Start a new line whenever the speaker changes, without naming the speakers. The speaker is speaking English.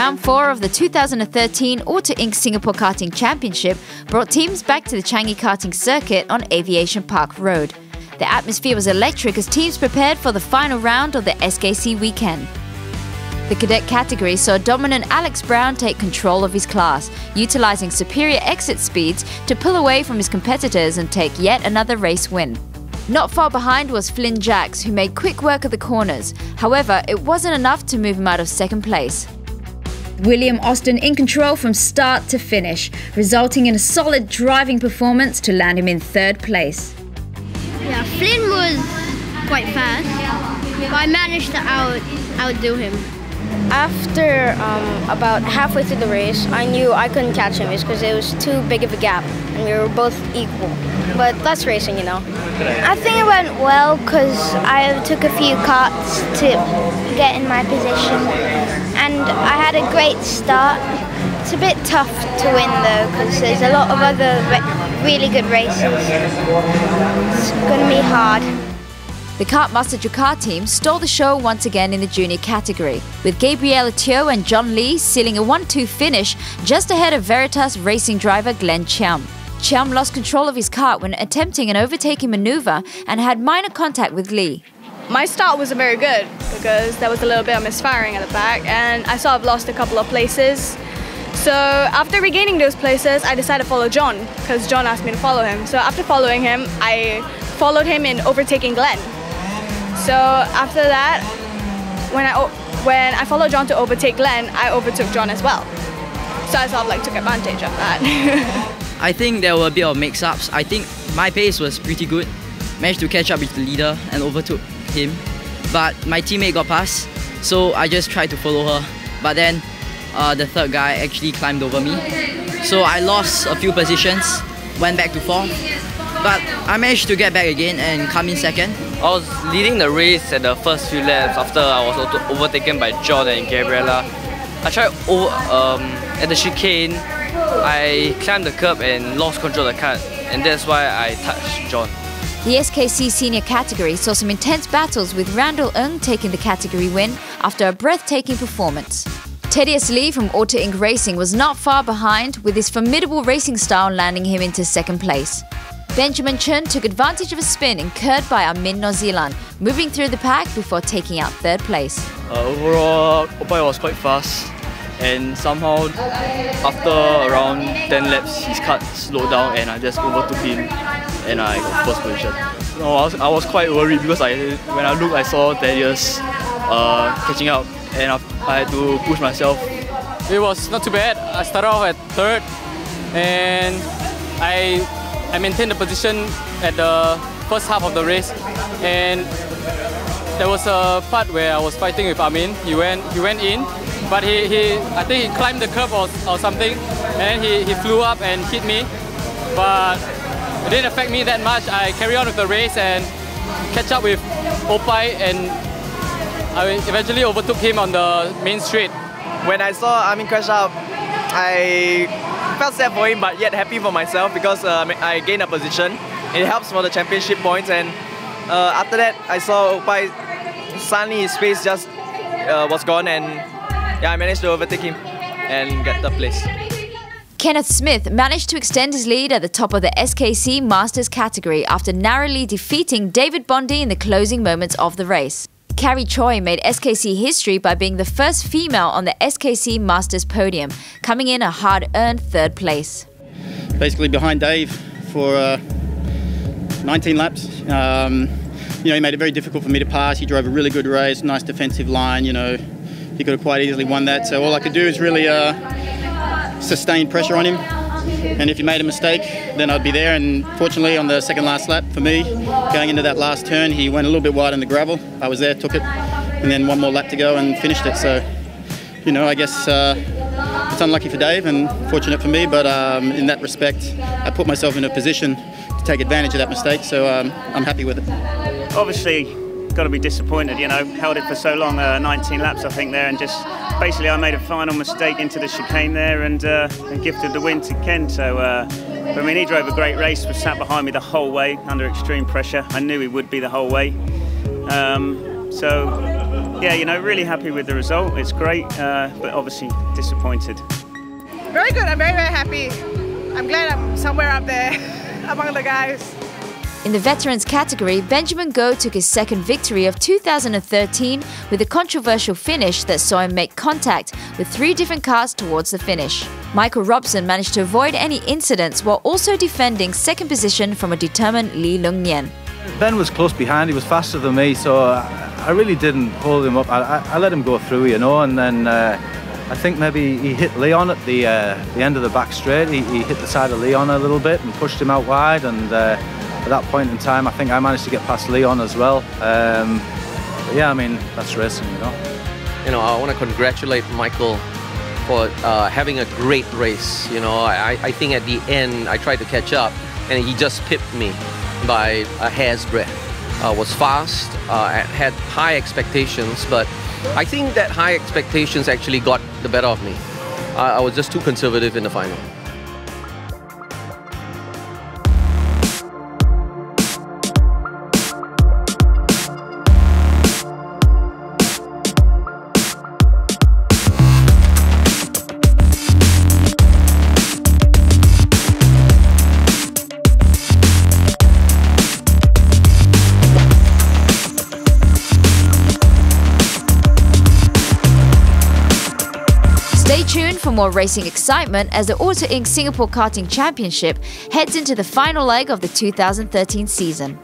Round 4 of the 2013 AUTOINC Singapore Karting Championship brought teams back to the Changi Karting Circuit on Aviation Park Road. The atmosphere was electric as teams prepared for the final round of the SKC weekend. The cadet category saw dominant Alex Brown take control of his class, utilising superior exit speeds to pull away from his competitors and take yet another race win. Not far behind was Flynn Jacks, who made quick work of the corners. However, it wasn't enough to move him out of second place. William Austin in control from start to finish, resulting in a solid driving performance to land him in third place.
Yeah, Flynn was quite fast, but I managed to outdo him.
After about halfway through the race, I knew I couldn't catch him because it was too big of a gap and we were both equal. But that's racing, you know.
I think it went well because I took a few karts to get in my position and I had a great start. It's a bit tough to win though because there's a lot of other really good races. It's going to be hard.
The Kartmaster Jakar team stole the show once again in the junior category, with Gabriela Teo and John Lee sealing a 1-2 finish just ahead of Veritas racing driver Glenn Chiam. Chiam lost control of his kart when attempting an overtaking maneuver and had minor contact with Lee.
My start wasn't very good because there was a little bit of misfiring at the back and I sort of lost a couple of places. So after regaining those places, I decided to follow John because John asked me to follow him. So after following him, I followed him in overtaking Glenn. So after that, when I followed John to overtake Glenn, I overtook John as well. So I sort of took advantage of that.
I think there were a bit of mix-ups. I think my pace was pretty good. Managed to catch up with the leader and overtook him. But my teammate got past, so I just tried to follow her. But then the third guy actually climbed over me. So I lost a few positions, went back to 4th. But I managed to get back again and come in second.
I was leading the race at the first few laps after I was overtaken by John and Gabriela. I tried at the chicane, I climbed the curb and lost control of the kart, and that's why I touched John.
The SKC senior category saw some intense battles with Randall Ng taking the category win after a breathtaking performance. Thaddeus Lee from AUTOINC Racing was not far behind, with his formidable racing style landing him into second place. Benjamin Chun took advantage of a spin incurred by Amin Nozilan, moving through the pack before taking out third place.
Overall, AUTOINC was quite fast, and somehow after around 10 laps, his kart slowed down and I just overtook him and I got first position. No, I was quite worried because when I looked, I saw Thaddeus catching up and I had to push myself.
It was not too bad. I started off at third and I maintained the position at the first half of the race, and there was a part where I was fighting with Amin. He went in, but I think he climbed the curb or something, and he flew up and hit me. But it didn't affect me that much. I carried on with the race and catch up with AUTOINC, and I eventually overtook him on the main straight.
When I saw Amin crash out, I felt sad for him, but yet happy for myself because I gained a position. It helps for the championship points, and after that I saw AUTOINC, suddenly his pace just was gone, and yeah, I managed to overtake him and get the place.
Kenneth Smith managed to extend his lead at the top of the SKC Masters category after narrowly defeating David Bondi in the closing moments of the race. Carrie Choi made SKC history by being the first female on the SKC Masters podium, coming in a hard-earned third place.
Basically behind Dave for 19 laps. He made it very difficult for me to pass. He drove a really good race, nice defensive line. He could have quite easily won that. So all I could do is really sustain pressure on him. And if he made a mistake, then I'd be there. And fortunately, on the second last lap for me, going into that last turn, he went a little bit wide on the gravel. I was there, took it, and then one more lap to go and finished it. So, I guess it's unlucky for Dave and fortunate for me, but in that respect, I put myself in a position to take advantage of that mistake, so I'm happy with it.
Obviously, got to be disappointed, held it for so long, 19 laps I think there, and just basically I made a final mistake into the chicane there and gifted the win to Ken. So I mean, he drove a great race, was sat behind me the whole way under extreme pressure. I knew he would be the whole way. So yeah, you know, really happy with the result. It's great, but obviously disappointed.
Very good. I'm very, very happy. I'm glad I'm somewhere up there among the guys.
In the veterans category, Benjamin Goh took his second victory of 2013 with a controversial finish that saw him make contact with 3 different cars towards the finish. Michael Robson managed to avoid any incidents while also defending second position from a determined Lee Lung Nian.
Ben was close behind, he was faster than me, so I really didn't hold him up. I let him go through, you know, and then I think maybe he hit Leon at the end of the back straight. He hit the side of Leon a little bit and pushed him out wide, and at that point in time I think I managed to get past Leon as well. But yeah, I mean, that's racing, you know.
You know, I want to congratulate Michael for having a great race. You know, I think at the end I tried to catch up and he just pipped me by a hair's breadth. Was fast, had high expectations, but I think that high expectations actually got the better of me. I was just too conservative in the final.
Stay tuned for more racing excitement as the AUTOINC Singapore Karting Championship heads into the final leg of the 2013 season.